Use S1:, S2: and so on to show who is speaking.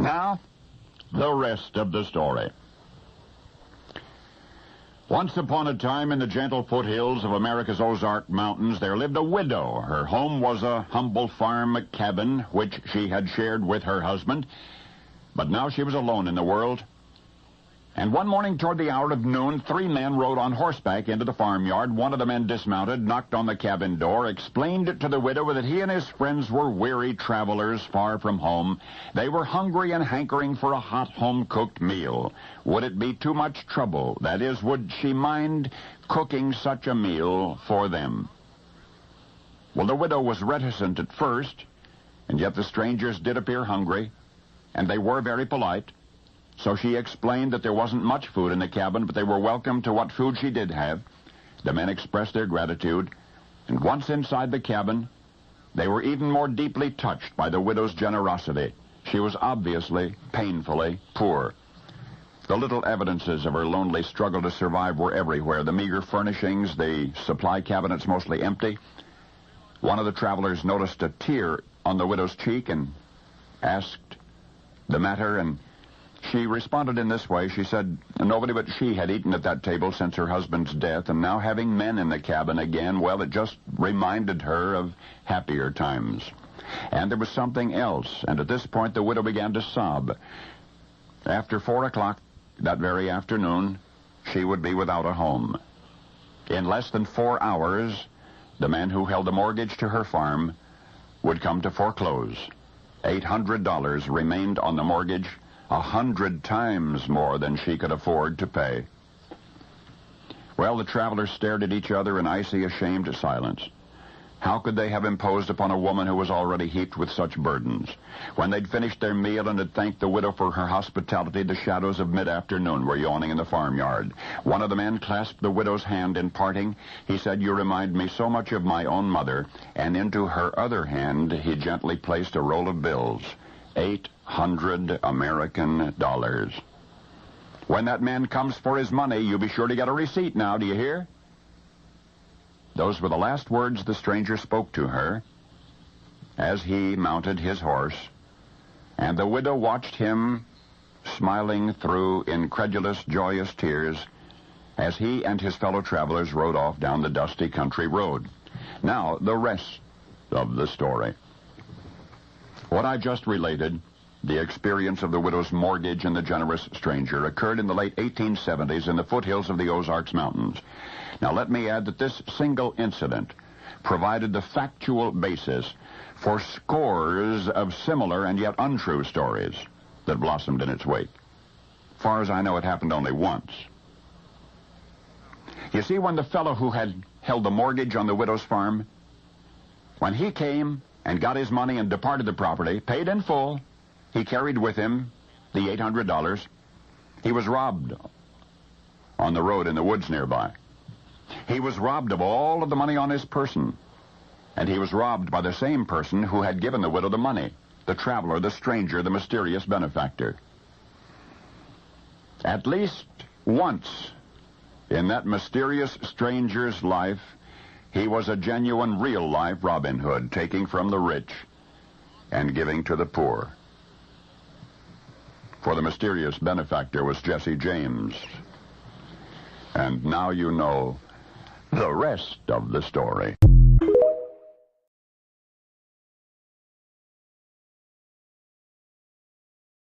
S1: Now, the rest of the story. Once upon a time in the gentle foothills of America's Ozark Mountains, there lived a widow. Her home was a humble farm cabin, which she had shared with her husband. But now she was alone in the world. And one morning toward the hour of noon, 3 men rode on horseback into the farmyard. One of the men dismounted, knocked on the cabin door, explained to the widow that he and his friends were weary travelers far from home. They were hungry and hankering for a hot home-cooked meal. Would it be too much trouble? That is, would she mind cooking such a meal for them? Well, the widow was reticent at first, and yet the strangers did appear hungry, and they were very polite. So she explained that there wasn't much food in the cabin, but they were welcome to what food she did have. The men expressed their gratitude, and once inside the cabin, they were even more deeply touched by the widow's generosity. She was obviously painfully poor. The little evidences of her lonely struggle to survive were everywhere. The meager furnishings, the supply cabinets mostly empty. One of the travelers noticed a tear on the widow's cheek and asked the matter, and she responded in this way. She said nobody but she had eaten at that table since her husband's death, and now having men in the cabin again, well, it just reminded her of happier times. And there was something else, and at this point the widow began to sob. After 4 o'clock that very afternoon, she would be without a home. In less than 4 hours, the man who held the mortgage to her farm would come to foreclose. $800 remained on the mortgage, 100 times more than she could afford to pay. Well, the travelers stared at each other in icy, ashamed silence. How could they have imposed upon a woman who was already heaped with such burdens? When they'd finished their meal and had thanked the widow for her hospitality, the shadows of mid-afternoon were yawning in the farmyard. One of the men clasped the widow's hand in parting. He said, "You remind me so much of my own mother," and into her other hand he gently placed a roll of bills. 800 American dollars. "When that man comes for his money, you be sure to get a receipt now, do you hear?" Those were the last words the stranger spoke to her as he mounted his horse, and the widow watched him smiling through incredulous, joyous tears as he and his fellow travelers rode off down the dusty country road. Now, the rest of the story. What I just related, the experience of the widow's mortgage and the generous stranger, occurred in the late 1870s in the foothills of the Ozarks Mountains. Now, let me add that this single incident provided the factual basis for scores of similar and yet untrue stories that blossomed in its wake. Far as I know, it happened only once. You see, when the fellow who had held the mortgage on the widow's farm, when he came and got his money and departed the property, paid in full, he carried with him the $800. He was robbed on the road in the woods nearby. He was robbed of all of the money on his person, and he was robbed by the same person who had given the widow the money, the traveler, the stranger, the mysterious benefactor. At least once in that mysterious stranger's life, he was a genuine, real-life Robin Hood, taking from the rich and giving to the poor. For the mysterious benefactor was Jesse James. And now you know the rest of the story.